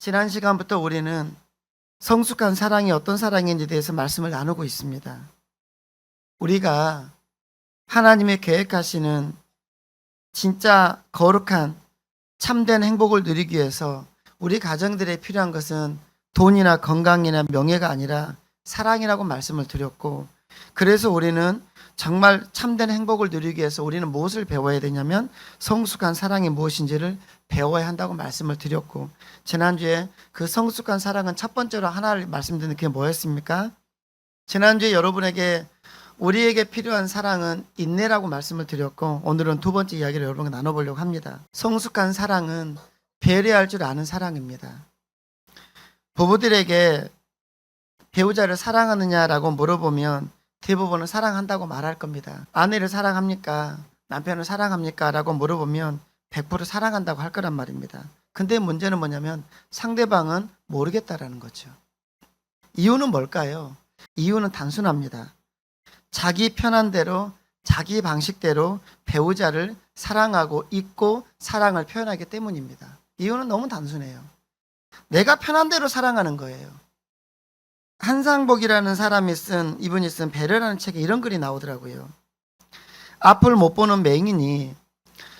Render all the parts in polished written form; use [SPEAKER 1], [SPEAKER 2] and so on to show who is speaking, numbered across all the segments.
[SPEAKER 1] 지난 시간부터 우리는 성숙한 사랑이 어떤 사랑인지에 대해서 말씀을 나누고 있습니다. 우리가 하나님의 계획하시는 진짜 거룩한 참된 행복을 누리기 위해서 우리 가정들에 필요한 것은 돈이나 건강이나 명예가 아니라 사랑이라고 말씀을 드렸고, 그래서 우리는 정말 참된 행복을 누리기 위해서 우리는 무엇을 배워야 되냐면 성숙한 사랑이 무엇인지를 배워야 한다고 말씀을 드렸고, 지난주에 그 성숙한 사랑은 첫 번째로 하나를 말씀드린 게 뭐였습니까? 지난주에 여러분에게 우리에게 필요한 사랑은 인내라고 말씀을 드렸고, 오늘은 두 번째 이야기를 여러분과 나눠보려고 합니다. 성숙한 사랑은 배려할 줄 아는 사랑입니다. 부부들에게 배우자를 사랑하느냐라고 물어보면 대부분은 사랑한다고 말할 겁니다. 아내를 사랑합니까? 남편을 사랑합니까? 라고 물어보면 100% 사랑한다고 할 거란 말입니다. 근데 문제는 뭐냐면 상대방은 모르겠다라는 거죠. 이유는 뭘까요? 이유는 단순합니다. 자기 편한 대로 자기 방식대로 배우자를 사랑하고 잊고 사랑을 표현하기 때문입니다. 이유는 너무 단순해요. 내가 편한 대로 사랑하는 거예요. 한상복이라는 사람이 이분이 쓴 배려라는 책에 이런 글이 나오더라고요. 앞을 못 보는 맹인이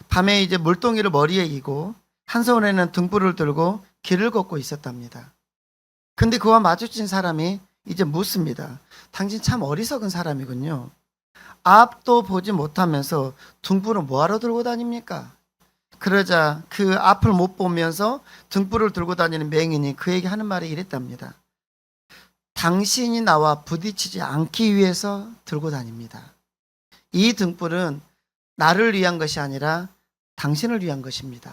[SPEAKER 1] 밤에 이제 물동이를 머리에 이고 한 손에는 등불을 들고 길을 걷고 있었답니다. 근데 그와 마주친 사람이 이제 묻습니다. 당신 참 어리석은 사람이군요. 앞도 보지 못하면서 등불을 뭐하러 들고 다닙니까? 그러자 그 앞을 못 보면서 등불을 들고 다니는 맹인이 그에게 하는 말이 이랬답니다. 당신이 나와 부딪히지 않기 위해서 들고 다닙니다. 이 등불은 나를 위한 것이 아니라 당신을 위한 것입니다.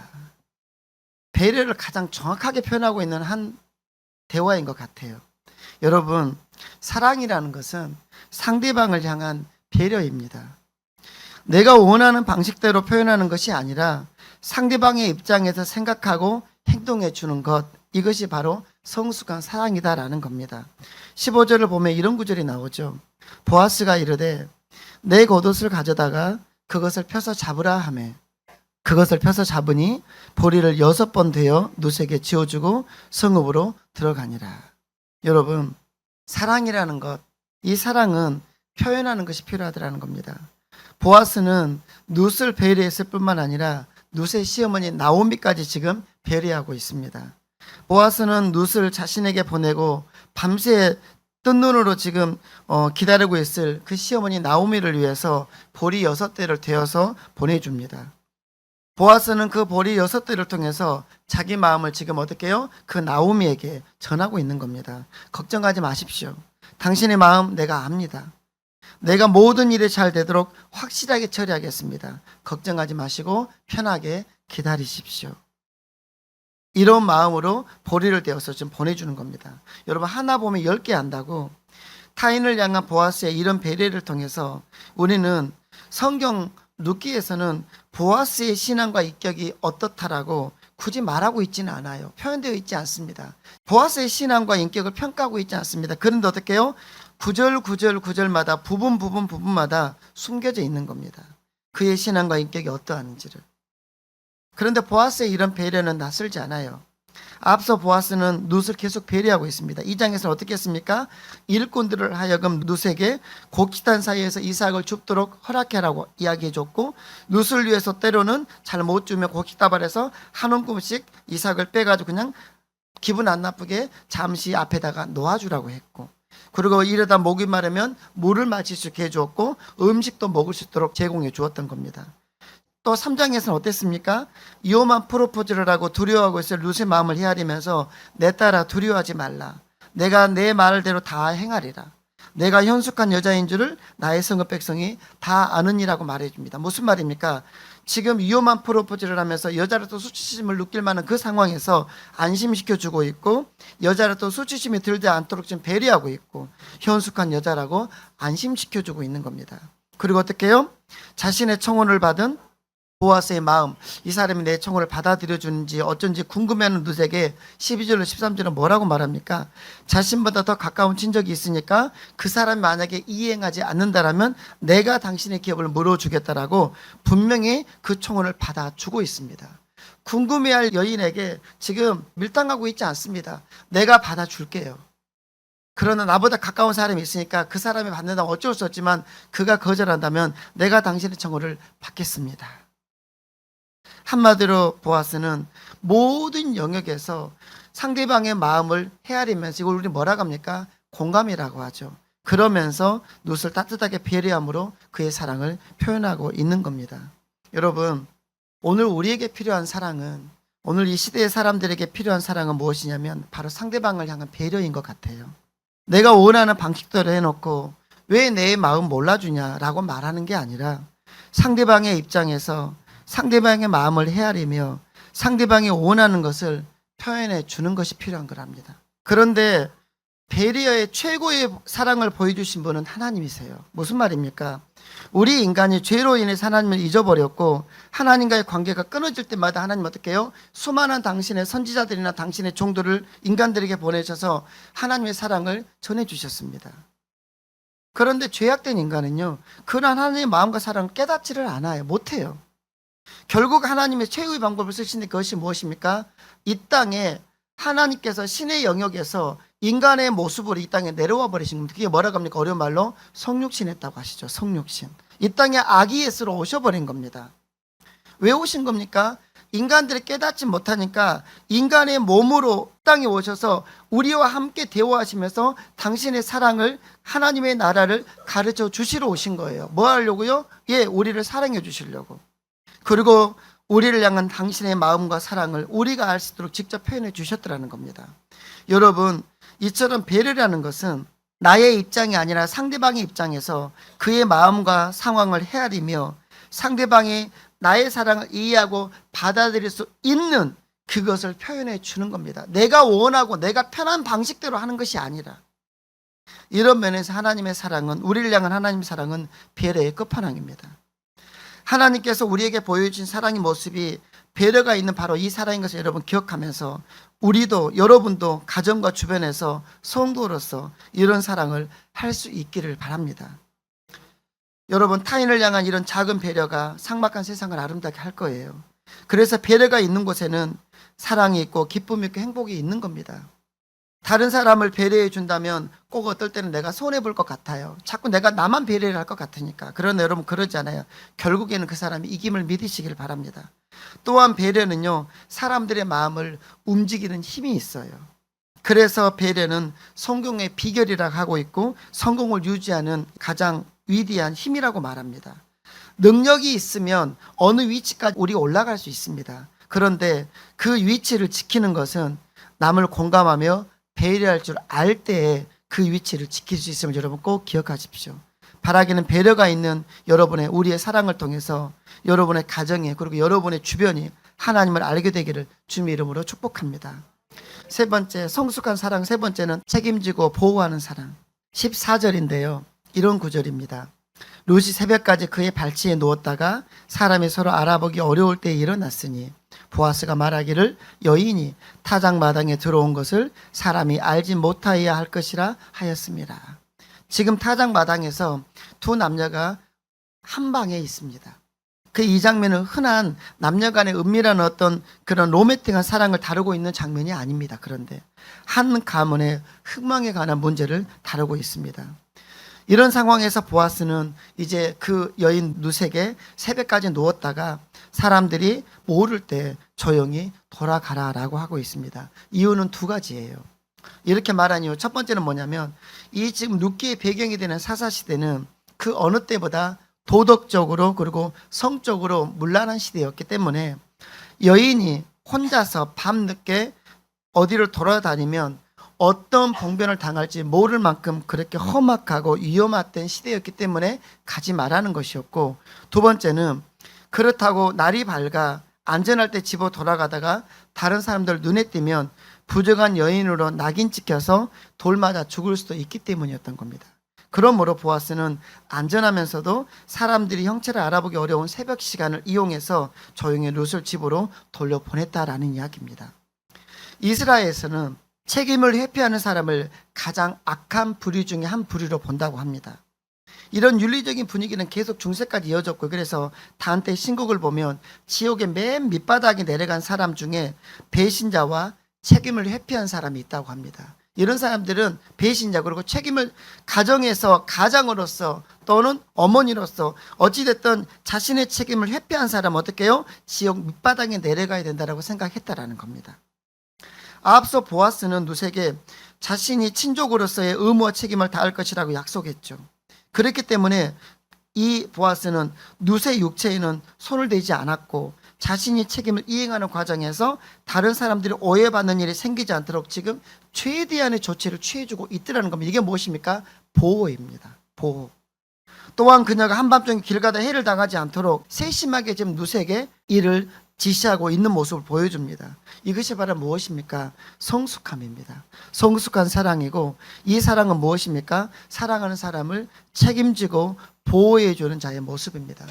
[SPEAKER 1] 배려를 가장 정확하게 표현하고 있는 한 대화인 것 같아요. 여러분, 사랑이라는 것은 상대방을 향한 배려입니다. 내가 원하는 방식대로 표현하는 것이 아니라 상대방의 입장에서 생각하고 행동해 주는 것, 이것이 바로 성숙한 사랑이다라는 겁니다. 15절을 보면 이런 구절이 나오죠. 보아스가 이르되 내 겉옷을 가져다가 그것을 펴서 잡으라 하매 그것을 펴서 잡으니 보리를 6번 되어 룻에게 지어주고 성읍으로 들어가니라. 여러분, 사랑이라는 것, 이 사랑은 표현하는 것이 필요하다는 겁니다. 보아스는 룻을 배려했을 뿐만 아니라 룻의 시어머니 나오미까지 지금 배려하고 있습니다. 보아스는 룻을 자신에게 보내고 밤새 뜬 눈으로 지금 기다리고 있을 그 시어머니 나오미를 위해서 보리 6대를 되어서 보내줍니다. 보아스는 그 보리 6대를 통해서 자기 마음을 지금 어떻게 해요? 그 나오미에게 전하고 있는 겁니다. 걱정하지 마십시오. 당신의 마음 내가 압니다. 내가 모든 일이 잘 되도록 확실하게 처리하겠습니다. 걱정하지 마시고 편하게 기다리십시오. 이런 마음으로 보리를 떼어서 좀 보내주는 겁니다. 여러분, 하나 보면 10개 안다고 타인을 향한 보아스의 이런 배려를 통해서 우리는 성경 룻기에서는 보아스의 신앙과 인격이 어떻다라고 굳이 말하고 있지는 않아요. 표현되어 있지 않습니다. 보아스의 신앙과 인격을 평가하고 있지 않습니다. 그런데 어떻게 해요? 구절마다 부분마다 숨겨져 있는 겁니다. 그의 신앙과 인격이 어떠한지를. 그런데 보아스의 이런 배려는 낯설지 않아요. 앞서 보아스는 룻을 계속 배려하고 있습니다. 2장에서는 어떻게 했습니까? 일꾼들을 하여금 룻에게 곡식단 사이에서 이삭을 줍도록 허락해라고 이야기해줬고, 룻을 위해서 때로는 잘 못 주면 곡식다발에서 한 움큼씩 이삭을 빼가지고 그냥 기분 안 나쁘게 잠시 앞에다가 놓아주라고 했고, 그리고 이러다 목이 마르면 물을 마실 수 있게 해주었고 음식도 먹을 수 있도록 제공해 주었던 겁니다. 또 3장에서는 어땠습니까? 위험한 프로포즈를 하고 두려워하고 있을 룻의 마음을 헤아리면서 내 딸아 두려워하지 말라. 내가 내 말대로 다 행하리라. 내가 현숙한 여자인 줄을 나의 성읍 백성이 다 아느니라고 말해줍니다. 무슨 말입니까? 지금 위험한 프로포즈를 하면서 여자로부터 수치심을 느낄 만한 그 상황에서 안심시켜주고 있고, 여자로부터 수치심이 들지 않도록 지금 배려하고 있고, 현숙한 여자라고 안심시켜주고 있는 겁니다. 그리고 어떻게 해요? 자신의 청혼을 받은 보아스의 마음, 이 사람이 내 청혼을 받아들여주는지 어쩐지 궁금해하는 룻에게 12절로 13절은 뭐라고 말합니까? 자신보다 더 가까운 친척이 있으니까 그 사람이 만약에 이행하지 않는다라면 내가 당신의 기업을 물어주겠다라고 분명히 그 청혼을 받아주고 있습니다. 궁금해할 여인에게 지금 밀당하고 있지 않습니다. 내가 받아줄게요. 그러나 나보다 가까운 사람이 있으니까 그 사람이 받는다면 어쩔 수 없지만 그가 거절한다면 내가 당신의 청혼을 받겠습니다. 한마디로 보아스는 모든 영역에서 상대방의 마음을 헤아리면서, 이걸 우리 뭐라고 합니까? 공감이라고 하죠. 그러면서 룻을 따뜻하게 배려함으로 그의 사랑을 표현하고 있는 겁니다. 여러분, 오늘 우리에게 필요한 사랑은, 오늘 이 시대의 사람들에게 필요한 사랑은 무엇이냐면 바로 상대방을 향한 배려인 것 같아요. 내가 원하는 방식대로 해놓고 왜 내 마음 몰라주냐라고 말하는 게 아니라 상대방의 입장에서 상대방의 마음을 헤아리며 상대방이 원하는 것을 표현해 주는 것이 필요한 거랍니다. 그런데 배려의 최고의 사랑을 보여주신 분은 하나님이세요. 무슨 말입니까? 우리 인간이 죄로 인해서 하나님을 잊어버렸고 하나님과의 관계가 끊어질 때마다 하나님 어떻게 해요? 수많은 당신의 선지자들이나 당신의 종들을 인간들에게 보내셔서 하나님의 사랑을 전해주셨습니다. 그런데 죄악된 인간은요, 그런 하나님의 마음과 사랑을 깨닫지를 않아요. 못해요. 결국 하나님의 최후의 방법을 쓰시는데 그것이 무엇입니까? 이 땅에 하나님께서 신의 영역에서 인간의 모습으로 이 땅에 내려와 버리신 겁니다. 그게 뭐라고 합니까? 어려운 말로 성육신했다고 하시죠. 성육신. 이 땅에 아기 예수로 오셔버린 겁니다. 왜 오신 겁니까? 인간들이 깨닫지 못하니까 인간의 몸으로 땅에 오셔서 우리와 함께 대화하시면서 당신의 사랑을, 하나님의 나라를 가르쳐 주시러 오신 거예요. 뭐 하려고요? 예, 우리를 사랑해 주시려고. 그리고 우리를 향한 당신의 마음과 사랑을 우리가 알 수 있도록 직접 표현해 주셨더라는 겁니다. 여러분, 이처럼 배려라는 것은 나의 입장이 아니라 상대방의 입장에서 그의 마음과 상황을 헤아리며 상대방이 나의 사랑을 이해하고 받아들일 수 있는 그것을 표현해 주는 겁니다. 내가 원하고 내가 편한 방식대로 하는 것이 아니라. 이런 면에서 하나님의 사랑은, 우리를 향한 하나님의 사랑은 배려의 끝판왕입니다. 하나님께서 우리에게 보여주신 사랑의 모습이 배려가 있는 바로 이 사랑인 것을 여러분 기억하면서 우리도, 여러분도 가정과 주변에서 성도로서 이런 사랑을 할 수 있기를 바랍니다. 여러분, 타인을 향한 이런 작은 배려가 삭막한 세상을 아름답게 할 거예요. 그래서 배려가 있는 곳에는 사랑이 있고 기쁨이 있고 행복이 있는 겁니다. 다른 사람을 배려해 준다면 꼭 어떨 때는 내가 손해볼 것 같아요. 자꾸 내가 나만 배려를 할 것 같으니까. 그러나 여러분, 그러지 않아요. 결국에는 그 사람이 이김을 믿으시길 바랍니다. 또한 배려는요, 사람들의 마음을 움직이는 힘이 있어요. 그래서 배려는 성공의 비결이라고 하고 있고 성공을 유지하는 가장 위대한 힘이라고 말합니다. 능력이 있으면 어느 위치까지 우리가 올라갈 수 있습니다. 그런데 그 위치를 지키는 것은 남을 공감하며 배려할 줄 알 때에 그 위치를 지킬 수 있음을 여러분 꼭 기억하십시오. 바라기는 배려가 있는 여러분의, 우리의 사랑을 통해서 여러분의 가정에, 그리고 여러분의 주변이 하나님을 알게 되기를 주님의 이름으로 축복합니다. 세 번째, 성숙한 사랑. 세 번째는 책임지고 보호하는 사랑. 14절인데요. 이런 구절입니다. 룻이 새벽까지 그의 발치에 누웠다가 사람이 서로 알아보기 어려울 때에 일어났으니 보아스가 말하기를 여인이 타작마당에 들어온 것을 사람이 알지 못하여야 할 것이라 하였습니다. 지금 타작마당에서 두 남녀가 한 방에 있습니다. 그 이 장면은 흔한 남녀 간의 은밀한 어떤 그런 로맨틱한 사랑을 다루고 있는 장면이 아닙니다. 그런데 한 가문의 흥망에 관한 문제를 다루고 있습니다. 이런 상황에서 보아스는 이제 그 여인 룻에게 새벽까지 누웠다가 사람들이 모를 때 조용히 돌아가라라고 하고 있습니다. 이유는 두 가지예요. 이렇게 말한 이유, 첫 번째는 뭐냐면 이 지금 룻기의 배경이 되는 사사시대는 그 어느 때보다 도덕적으로 그리고 성적으로 문란한 시대였기 때문에 여인이 혼자서 밤늦게 어디를 돌아다니면 어떤 봉변을 당할지 모를 만큼 그렇게 험악하고 위험했던 시대였기 때문에 가지 말라는 것이었고, 두 번째는 그렇다고 날이 밝아 안전할 때 집으로 돌아가다가 다른 사람들 눈에 띄면 부정한 여인으로 낙인 찍혀서 돌 맞아 죽을 수도 있기 때문이었던 겁니다. 그러므로 보아스는 안전하면서도 사람들이 형체를 알아보기 어려운 새벽 시간을 이용해서 조용히 룻을 집으로 돌려보냈다라는 이야기입니다. 이스라엘에서는 책임을 회피하는 사람을 가장 악한 부류 중에 한 부류로 본다고 합니다. 이런 윤리적인 분위기는 계속 중세까지 이어졌고, 그래서 단테 신곡을 보면 지옥의 맨 밑바닥에 내려간 사람 중에 배신자와 책임을 회피한 사람이 있다고 합니다. 이런 사람들은 배신자, 그리고 책임을 가정에서 가장으로서 또는 어머니로서 어찌됐든 자신의 책임을 회피한 사람은 어떻게 해요? 지옥 밑바닥에 내려가야 된다고 생각했다라는 겁니다. 앞서 보아스는 룻에게 자신이 친족으로서의 의무와 책임을 다할 것이라고 약속했죠. 그렇기 때문에 이 보아스는 룻의 육체에는 손을 대지 않았고 자신이 책임을 이행하는 과정에서 다른 사람들이 오해받는 일이 생기지 않도록 지금 최대한의 조치를 취해주고 있더라는 겁니다. 이게 무엇입니까? 보호입니다. 보호. 또한 그녀가 한밤중에 길 가다 해를 당하지 않도록 세심하게 지금 룻에게 일을 지시하고 있는 모습을 보여줍니다. 이것이 바로 무엇입니까? 성숙함입니다. 성숙한 사랑이고, 이 사랑은 무엇입니까? 사랑하는 사람을 책임지고 보호해주는 자의 모습입니다.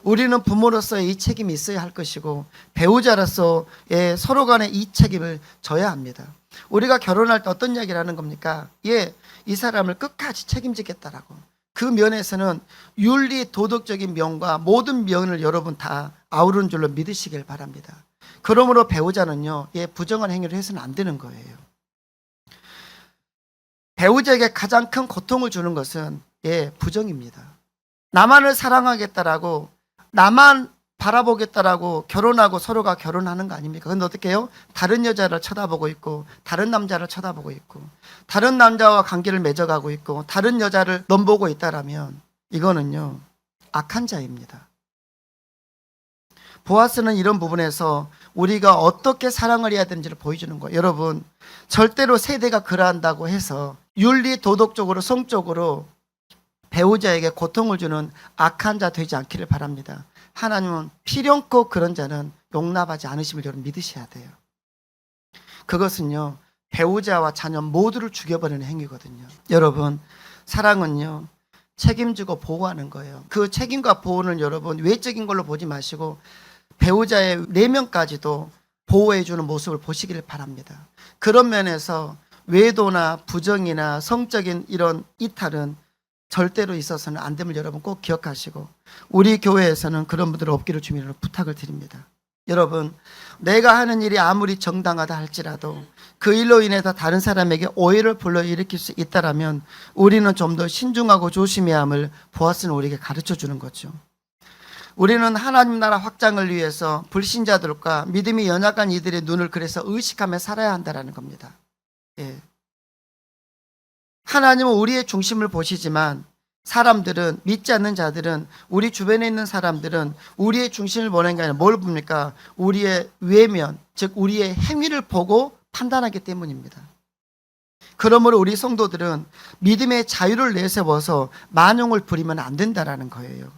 [SPEAKER 1] 우리는 부모로서의 이 책임이 있어야 할 것이고, 배우자로서의 서로 간의 이 책임을 져야 합니다. 우리가 결혼할 때 어떤 이야기를 하는 겁니까? 이 사람을 끝까지 책임지겠다라고. 그 면에서는 윤리 도덕적인 면과 모든 면을 여러분 다 아우르는 줄로 믿으시길 바랍니다. 그러므로 배우자는요, 부정한 행위를 해서는 안 되는 거예요. 배우자에게 가장 큰 고통을 주는 것은 부정입니다. 나만을 사랑하겠다라고, 나만 바라보겠다라고 결혼하고 서로가 결혼하는 거 아닙니까? 그런데 어떻게 해요? 다른 여자를 쳐다보고 있고, 다른 남자를 쳐다보고 있고, 다른 남자와 관계를 맺어가고 있고, 다른 여자를 넘보고 있다라면 이거는요, 악한 자입니다. 보아스는 이런 부분에서 우리가 어떻게 사랑을 해야 되는지를 보여주는 거예요. 여러분, 절대로 세대가 그러한다고 해서 윤리 도덕적으로 성적으로 배우자에게 고통을 주는 악한 자 되지 않기를 바랍니다. 하나님은 필연코 그런 자는 용납하지 않으심을 여러분 믿으셔야 돼요. 그것은요, 배우자와 자녀 모두를 죽여버리는 행위거든요. 여러분, 사랑은요, 책임지고 보호하는 거예요. 그 책임과 보호는 여러분 외적인 걸로 보지 마시고 배우자의 내면까지도 보호해주는 모습을 보시기를 바랍니다. 그런 면에서 외도나 부정이나 성적인 이런 이탈은 절대로 있어서는 안 됨을 여러분 꼭 기억하시고, 우리 교회에서는 그런 분들 없기를 주님으로 부탁을 드립니다. 여러분, 내가 하는 일이 아무리 정당하다 할지라도 그 일로 인해서 다른 사람에게 오해를 불러일으킬 수 있다면 우리는 좀 더 신중하고 조심해야 함을 보아스는 우리에게 가르쳐 주는 거죠. 우리는 하나님 나라 확장을 위해서 불신자들과 믿음이 연약한 이들의 눈을 그래서 의식하며 살아야 한다는 겁니다. 하나님은 우리의 중심을 보시지만 사람들은, 믿지 않는 자들은, 우리 주변에 있는 사람들은 우리의 중심을 보는 게 아니라 뭘 봅니까? 우리의 외면, 즉 우리의 행위를 보고 판단하기 때문입니다. 그러므로 우리 성도들은 믿음의 자유를 내세워서 만용을 부리면 안 된다라는 거예요.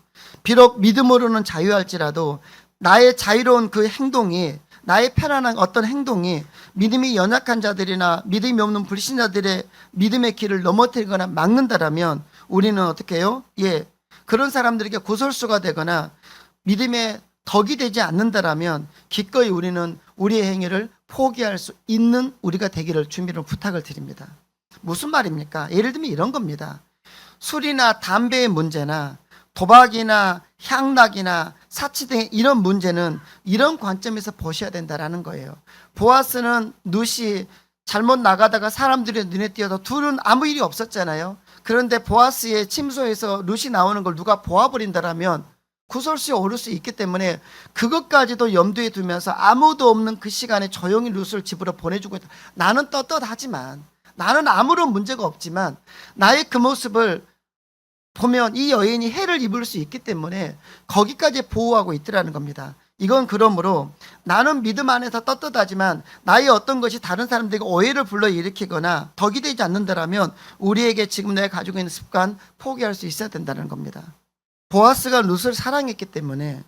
[SPEAKER 1] 비록 믿음으로는 자유할지라도 나의 자유로운 그 행동이, 나의 편안한 어떤 행동이 믿음이 연약한 자들이나 믿음이 없는 불신자들의 믿음의 길을 넘어뜨리거나 막는다라면 우리는 어떻게 해요? 그런 사람들에게 구설수가 되거나 믿음의 덕이 되지 않는다라면 기꺼이 우리는 우리의 행위를 포기할 수 있는 우리가 되기를 주님으로 부탁을 드립니다. 무슨 말입니까? 예를 들면 이런 겁니다. 술이나 담배의 문제나 도박이나 향락이나 사치 등의 이런 문제는 이런 관점에서 보셔야 된다라는 거예요. 보아스는 룻이 잘못 나가다가 사람들의 눈에 띄어도 둘은 아무 일이 없었잖아요. 그런데 보아스의 침소에서 룻이 나오는 걸 누가 보아버린다라면 구설수에 오를 수 있기 때문에 그것까지도 염두에 두면서 아무도 없는 그 시간에 조용히 룻을 집으로 보내주고 있다. 나는 떳떳하지만, 나는 아무런 문제가 없지만 나의 그 모습을 보면 이 여인이 해를 입을 수 있기 때문에 거기까지 보호하고 있더라는 겁니다. 이건 그러므로 나는 믿음 안에서 떳떳하지만 나의 어떤 것이 다른 사람들에게 오해를 불러일으키거나 덕이 되지 않는다라면 우리에게 지금 내가 가지고 있는 습관 포기할 수 있어야 된다는 겁니다. 보아스가 룻을 사랑했기 때문에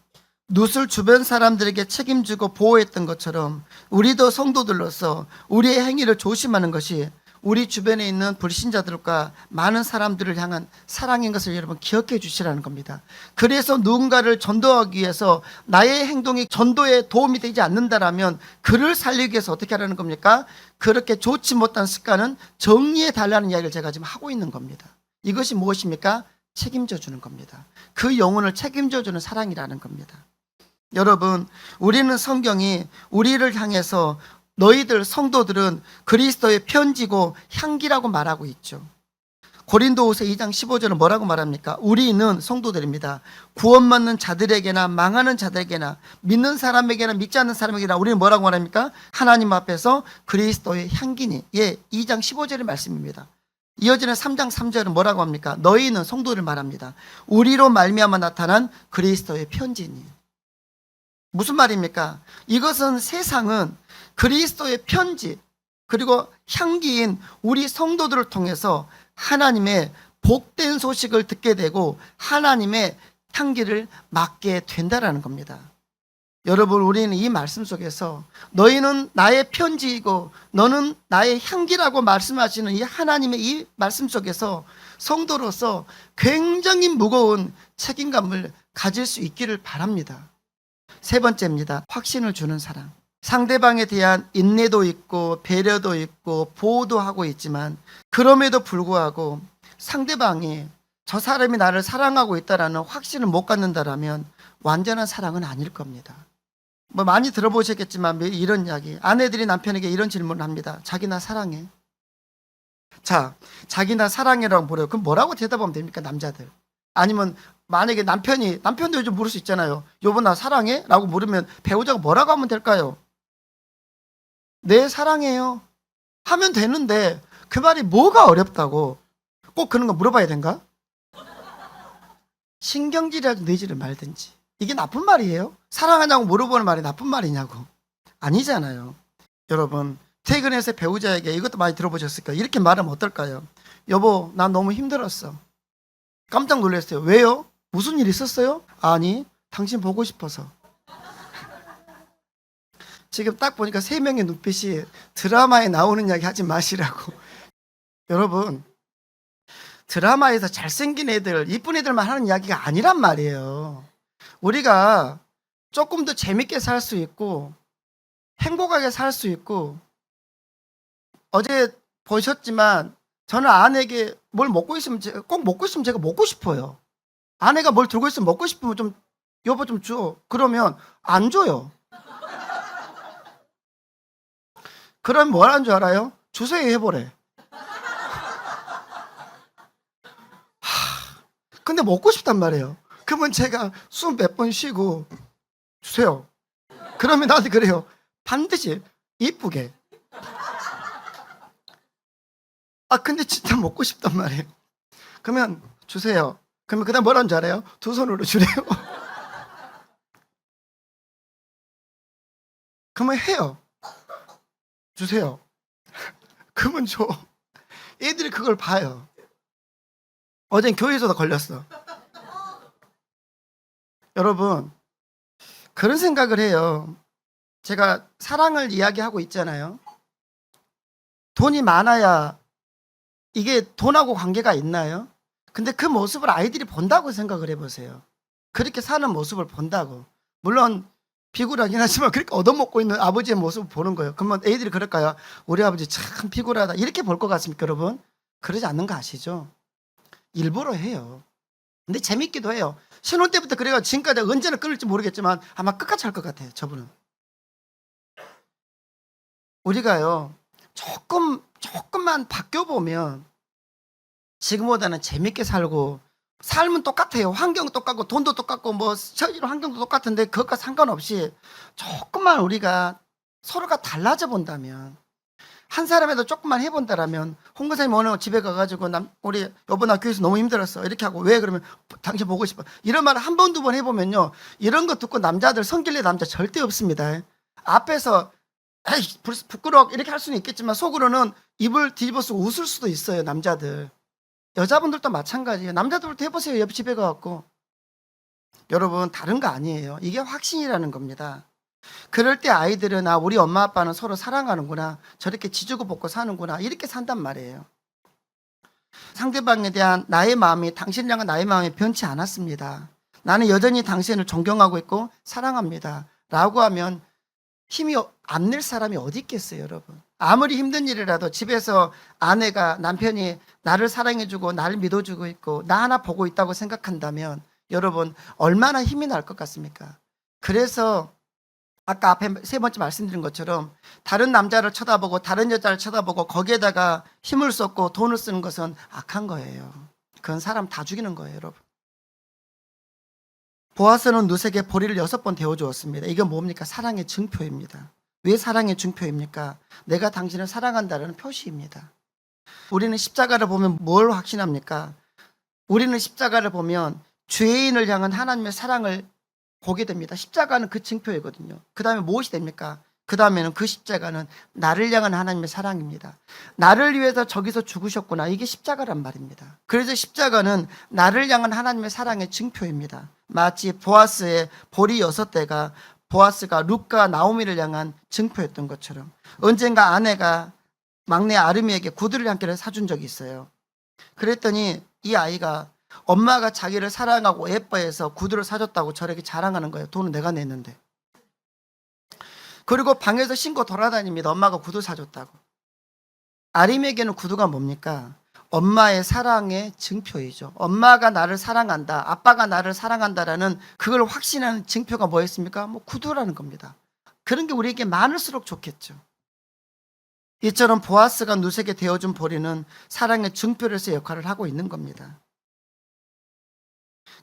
[SPEAKER 1] 룻을 주변 사람들에게 책임지고 보호했던 것처럼 우리도 성도들로서 우리의 행위를 조심하는 것이 우리 주변에 있는 불신자들과 많은 사람들을 향한 사랑인 것을 여러분 기억해 주시라는 겁니다. 그래서 누군가를 전도하기 위해서 나의 행동이 전도에 도움이 되지 않는다라면 그를 살리기 위해서 어떻게 하라는 겁니까? 그렇게 좋지 못한 습관은 정리해 달라는 이야기를 제가 지금 하고 있는 겁니다. 이것이 무엇입니까? 책임져 주는 겁니다. 그 영혼을 책임져 주는 사랑이라는 겁니다. 여러분, 우리는 성경이 우리를 향해서 너희들 성도들은 그리스도의 편지고 향기라고 말하고 있죠. 고린도후서 2장 15절은 뭐라고 말합니까? 우리는 성도들입니다. 구원받는 자들에게나 망하는 자들에게나 믿는 사람에게나 믿지 않는 사람에게나 우리는 뭐라고 말합니까? 하나님 앞에서 그리스도의 향기니. 예, 2장 15절의 말씀입니다. 이어지는 3장 3절은 뭐라고 합니까? 너희는 성도를 말합니다. 우리로 말미암아 나타난 그리스도의 편지니. 무슨 말입니까? 이것은 세상은 그리스도의 편지 그리고 향기인 우리 성도들을 통해서 하나님의 복된 소식을 듣게 되고 하나님의 향기를 맡게 된다라는 겁니다. 여러분, 우리는 이 말씀 속에서 너희는 나의 편지이고 너는 나의 향기라고 말씀하시는 이 하나님의 이 말씀 속에서 성도로서 굉장히 무거운 책임감을 가질 수 있기를 바랍니다. 세 번째입니다. 확신을 주는 사랑. 상대방에 대한 인내도 있고 배려도 있고 보호도 하고 있지만 그럼에도 불구하고 상대방이 저 사람이 나를 사랑하고 있다라는 확신을 못 갖는다라면 완전한 사랑은 아닐 겁니다. 뭐 많이 들어보셨겠지만 이런 이야기, 아내들이 남편에게 이런 질문을 합니다. 자기 나 사랑해? 자, 자기 나 사랑해라고 물어요. 그럼 뭐라고 대답하면 됩니까, 남자들? 아니면 만약에 남편도 요즘 물을 수 있잖아요. 여보 나 사랑해? 라고 물으면 배우자가 뭐라고 하면 될까요? 네, 사랑해요 하면 되는데 그 말이 뭐가 어렵다고 꼭 그런 거 물어봐야 된가? 신경질이라도 내지를 말든지. 이게 나쁜 말이에요? 사랑하냐고 물어보는 말이 나쁜 말이냐고. 아니잖아요. 여러분, 퇴근해서 배우자에게 이것도 많이 들어보셨을 거예요. 이렇게 말하면 어떨까요? 여보 나 너무 힘들었어. 깜짝 놀랐어요. 왜요? 무슨 일 있었어요? 아니, 당신 보고 싶어서. 지금 딱 보니까 세 명의 눈빛이 드라마에 나오는 이야기 하지 마시라고. 여러분, 드라마에서 잘생긴 애들, 이쁜 애들만 하는 이야기가 아니란 말이에요. 우리가 조금 더 재밌게 살 수 있고 행복하게 살 수 있고, 어제 보셨지만 저는 아내에게 뭘 먹고 있으면 꼭 먹고 있으면 제가 먹고 싶어요. 아내가 뭘 들고 있으면 먹고 싶으면 좀 여보 좀 줘. 그러면 안 줘요. 그럼 뭐 하는 줄 알아요? 주세요 해보래. 근데 먹고 싶단 말이에요. 그러면 제가 숨 몇 번 쉬고 주세요. 그러면 나한테 그래요. 반드시 이쁘게. 근데 진짜 먹고 싶단 말이에요. 그러면 주세요. 그러면 그 다음 뭐라는 줄 알아요? 두 손으로 주래요. 그러면 해요. 주세요. 그러면 줘. 애들이 그걸 봐요. 어젠 교회에서도 걸렸어. 여러분, 그런 생각을 해요. 제가 사랑을 이야기하고 있잖아요. 돈이 많아야 이게 돈하고 관계가 있나요? 근데 그 모습을 아이들이 본다고 생각을 해보세요. 그렇게 사는 모습을 본다고. 물론 비굴하긴 하지만 그렇게 얻어먹고 있는 아버지의 모습을 보는 거예요. 그러면 애들이 그럴까요? 우리 아버지 참 비굴하다 이렇게 볼 것 같습니까, 여러분? 그러지 않는 거 아시죠? 일부러 해요. 근데 재밌기도 해요. 신혼 때부터 그래가 지금까지 언제나 끊을지 모르겠지만 아마 끝까지 할 것 같아요, 저분은. 우리가요, 조금만 바뀌어보면 지금보다는 재밌게 살고, 삶은 똑같아요. 환경 똑같고 돈도 똑같고 뭐 처지로 환경도 똑같은데 그것과 상관없이 조금만 우리가 서로가 달라져 본다면, 한 사람에도 조금만 해본다라면, 홍 권사님 오늘 집에 가가지고 우리 여보 나 교회에서 너무 힘들었어 이렇게 하고, 왜 그러면 당신 보고 싶어 이런 말을 한 번 두 번 해보면요, 이런 거 듣고 남자들, 성질내 남자 절대 없습니다. 앞에서 에이 부끄러워 이렇게 할 수는 있겠지만 속으로는 입을 뒤집어쓰고 웃을 수도 있어요, 남자들. 여자분들도 마찬가지예요. 남자들부터 해보세요, 옆 집에 가갖고. 여러분, 다른 거 아니에요. 이게 확신이라는 겁니다. 그럴 때 아이들은 우리 엄마 아빠는 서로 사랑하는구나, 저렇게 지주고 볶고 사는구나, 이렇게 산단 말이에요. 상대방에 대한 나의 마음이 당신을 향한 나의 마음이 변치 않았습니다. 나는 여전히 당신을 존경하고 있고 사랑합니다 라고 하면 힘이 안 낼 사람이 어디 있겠어요, 여러분. 아무리 힘든 일이라도 집에서 아내가 남편이 나를 사랑해주고 나를 믿어주고 있고 나 하나 보고 있다고 생각한다면 여러분 얼마나 힘이 날 것 같습니까? 그래서 아까 앞에 세 번째 말씀드린 것처럼 다른 남자를 쳐다보고 다른 여자를 쳐다보고 거기에다가 힘을 쏟고 돈을 쓰는 것은 악한 거예요. 그건 사람 다 죽이는 거예요, 여러분. 보아스는 룻에게 보리를 6번 데워주었습니다. 이건 뭡니까? 사랑의 증표입니다. 왜 사랑의 증표입니까? 내가 당신을 사랑한다는 표시입니다. 우리는 십자가를 보면 뭘 확신합니까? 우리는 십자가를 보면 죄인을 향한 하나님의 사랑을 보게 됩니다. 십자가는 그 증표이거든요. 그 다음에 무엇이 됩니까? 그 다음에는 그 십자가는 나를 향한 하나님의 사랑입니다. 나를 위해서 저기서 죽으셨구나. 이게 십자가란 말입니다. 그래서 십자가는 나를 향한 하나님의 사랑의 증표입니다. 마치 보아스의 보리 6대가 보아스가 룻과 나오미를 향한 증표였던 것처럼 언젠가 아내가 막내 아르미에게 구두를 한 개를 사준 적이 있어요. 그랬더니 이 아이가 엄마가 자기를 사랑하고 예뻐해서 구두를 사줬다고 저렇게 자랑하는 거예요. 돈은 내가 냈는데. 그리고 방에서 신고 돌아다닙니다. 엄마가 구두 사줬다고. 아림에게는 구두가 뭡니까? 엄마의 사랑의 증표이죠. 엄마가 나를 사랑한다, 아빠가 나를 사랑한다라는 그걸 확신하는 증표가 뭐였습니까? 구두라는 겁니다. 그런 게 우리에게 많을수록 좋겠죠. 이처럼 보아스가 룻에게 데워준 보리는 사랑의 증표로서 역할을 하고 있는 겁니다.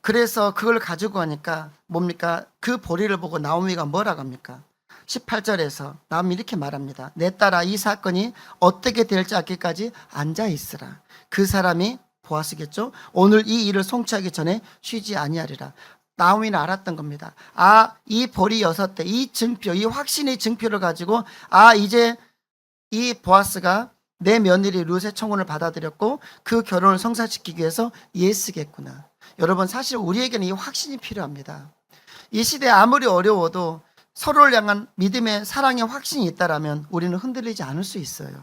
[SPEAKER 1] 그래서 그걸 가지고 가니까 뭡니까? 그 보리를 보고 나오미가 뭐라고 합니까? 18절에서 나오미 이렇게 말합니다. 내 딸아, 이 사건이 어떻게 될지 알기까지 앉아있으라. 그 사람이 보아스겠죠? 오늘 이 일을 성취하기 전에 쉬지 아니하리라. 나오미는 알았던 겁니다. 이 보리 6대, 이 증표, 이 확신의 증표를 가지고 이제 이 보아스가 내 며느리 룻의 청혼을 받아들였고 그 결혼을 성사시키기 위해서 예쓰겠구나. 여러분, 사실 우리에게는 이 확신이 필요합니다. 이 시대에 아무리 어려워도 서로를 향한 믿음의 사랑의 확신이 있다라면 우리는 흔들리지 않을 수 있어요.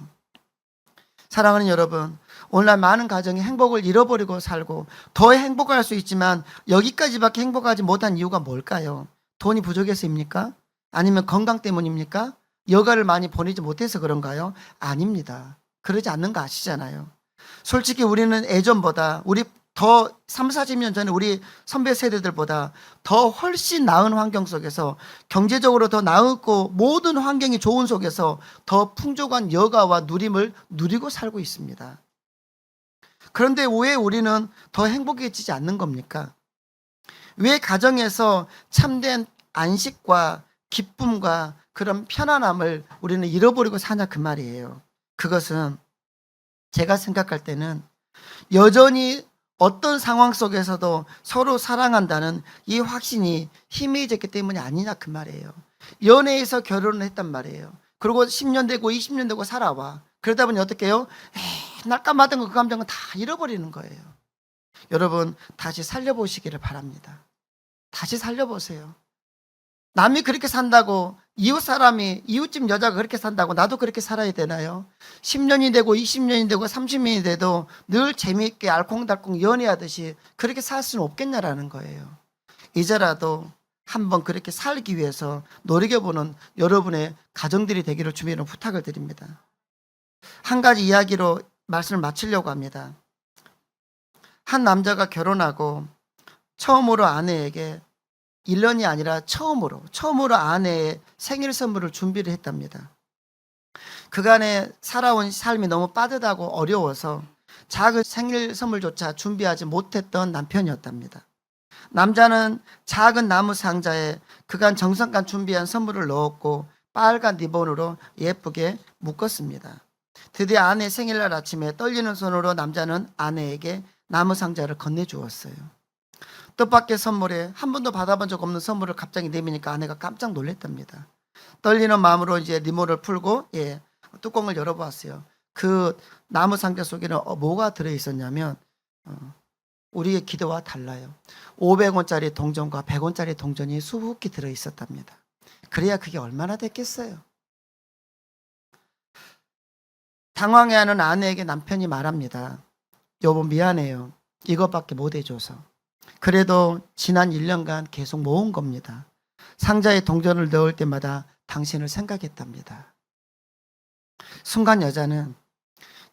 [SPEAKER 1] 사랑하는 여러분, 오늘날 많은 가정이 행복을 잃어버리고 살고 더 행복할 수 있지만 여기까지밖에 행복하지 못한 이유가 뭘까요? 돈이 부족해서입니까? 아니면 건강 때문입니까? 여가를 많이 보내지 못해서 그런가요? 아닙니다. 그러지 않는 거 아시잖아요. 솔직히 우리는 예전보다 우리 더 3, 40년 전에 우리 선배 세대들보다 더 훨씬 나은 환경 속에서 경제적으로 더 나았고 모든 환경이 좋은 속에서 더 풍족한 여가와 누림을 누리고 살고 있습니다. 그런데 왜 우리는 더 행복해지지 않는 겁니까? 왜 가정에서 참된 안식과 기쁨과 그런 편안함을 우리는 잃어버리고 사냐 그 말이에요. 그것은 제가 생각할 때는 여전히 어떤 상황 속에서도 서로 사랑한다는 이 확신이 희미해졌기 때문이 아니냐 그 말이에요. 연애에서 결혼을 했단 말이에요. 그리고 10년 되고 20년 되고 살아와. 그러다 보니 어떻게 해요? 날까마던 그 감정은 다 잃어버리는 거예요. 여러분, 다시 살려보시기를 바랍니다. 다시 살려보세요. 남이 그렇게 산다고 이웃집 여자가 그렇게 산다고 나도 그렇게 살아야 되나요? 10년이 되고 20년이 되고 30년이 돼도 늘 재미있게 알콩달콩 연애하듯이 그렇게 살 수는 없겠냐라는 거예요. 이제라도 한번 그렇게 살기 위해서 노력해보는 여러분의 가정들이 되기를 주님으로 부탁을 드립니다. 한 가지 이야기로 말씀을 마치려고 합니다. 한 남자가 결혼하고 처음으로 아내에게 1년이 아니라 처음으로 아내의 생일 선물을 준비를 했답니다. 그간에 살아온 삶이 너무 빠듯하고 어려워서 작은 생일 선물조차 준비하지 못했던 남편이었답니다. 남자는 작은 나무 상자에 그간 정성껏 준비한 선물을 넣었고 빨간 리본으로 예쁘게 묶었습니다. 드디어 아내 생일날 아침에 떨리는 손으로 남자는 아내에게 나무 상자를 건네주었어요. 뜻밖의 선물에 한 번도 받아본 적 없는 선물을 갑자기 내미니까 아내가 깜짝 놀랐답니다. 떨리는 마음으로 이제 리모를 풀고 뚜껑을 열어보았어요. 그 나무 상자 속에는 뭐가 들어있었냐면 우리의 기도와 달라요. 500원짜리 동전과 100원짜리 동전이 수북히 들어있었답니다. 그래야 그게 얼마나 됐겠어요. 당황해하는 아내에게 남편이 말합니다. 여보, 미안해요. 이것밖에 못 해줘서. 그래도 지난 1년간 계속 모은 겁니다. 상자에 동전을 넣을 때마다 당신을 생각했답니다. 순간 여자는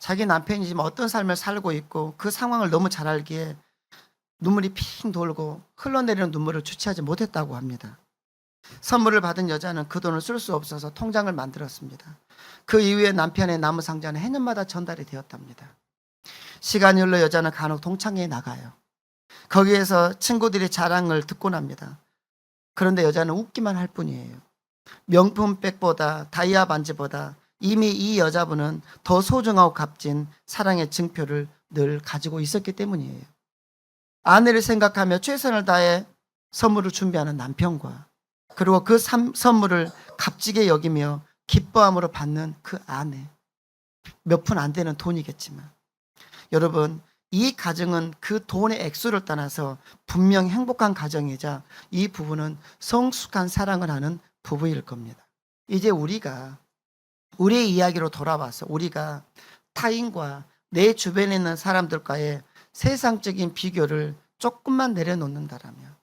[SPEAKER 1] 자기 남편이 지금 어떤 삶을 살고 있고 그 상황을 너무 잘 알기에 눈물이 핑 돌고 흘러내리는 눈물을 주체하지 못했다고 합니다. 선물을 받은 여자는 그 돈을 쓸 수 없어서 통장을 만들었습니다. 그 이후에 남편의 나무 상자는 해년마다 전달이 되었답니다. 시간이 흘러 여자는 간혹 동창회에 나가요. 거기에서 친구들이 자랑을 듣고 납니다. 그런데 여자는 웃기만 할 뿐이에요. 명품백보다 다이아 반지보다 이미 이 여자분은 더 소중하고 값진 사랑의 증표를 늘 가지고 있었기 때문이에요. 아내를 생각하며 최선을 다해 선물을 준비하는 남편과 그리고 그 선물을 값지게 여기며 기뻐함으로 받는 그 아내. 몇 푼 안 되는 돈이겠지만 여러분, 이 가정은 그 돈의 액수를 떠나서 분명 행복한 가정이자 이 부부는 성숙한 사랑을 하는 부부일 겁니다. 이제 우리가 우리의 이야기로 돌아와서 우리가 타인과 내 주변에 있는 사람들과의 세상적인 비교를 조금만 내려놓는다라면,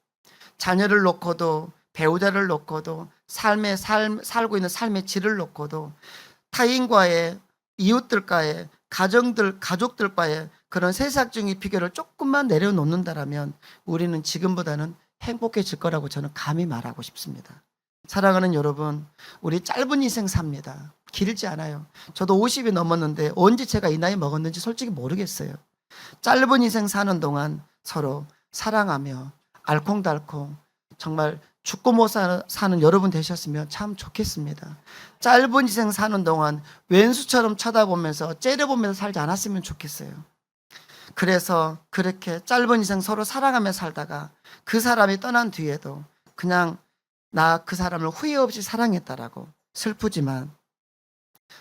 [SPEAKER 1] 자녀를 놓고도 배우자를 놓고도 살고 있는 삶의 질을 놓고도 타인과의 이웃들과의 가족들과의 그런 세상적인 비교를 조금만 내려놓는다라면 우리는 지금보다는 행복해질 거라고 저는 감히 말하고 싶습니다. 사랑하는 여러분, 우리 짧은 인생 삽니다. 길지 않아요. 저도 50이 넘었는데 언제 제가 이 나이 먹었는지 솔직히 모르겠어요. 짧은 인생 사는 동안 서로 사랑하며 알콩달콩 정말 죽고 못 사는 여러분 되셨으면 참 좋겠습니다. 짧은 인생 사는 동안 왼수처럼 쳐다보면서 째려보면서 살지 않았으면 좋겠어요. 그래서 그렇게 짧은 인생 서로 사랑하며 살다가 그 사람이 떠난 뒤에도 그냥 나 그 사람을 후회 없이 사랑했다라고 슬프지만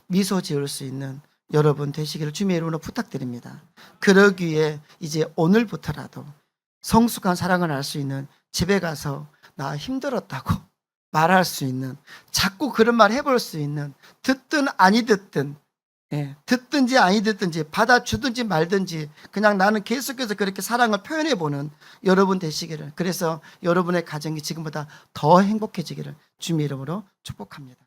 [SPEAKER 1] 미소 지을 수 있는 여러분 되시기를 주님의 이름으로 부탁드립니다. 그러기에 이제 오늘부터라도 성숙한 사랑을 할 수 있는 집에 가서 나 힘들었다고 말할 수 있는, 자꾸 그런 말 해볼 수 있는, 듣든 아니 듣든, 듣든지 아니 듣든지 받아주든지 말든지 그냥 나는 계속해서 그렇게 사랑을 표현해보는 여러분 되시기를, 그래서 여러분의 가정이 지금보다 더 행복해지기를 주님의 이름으로 축복합니다.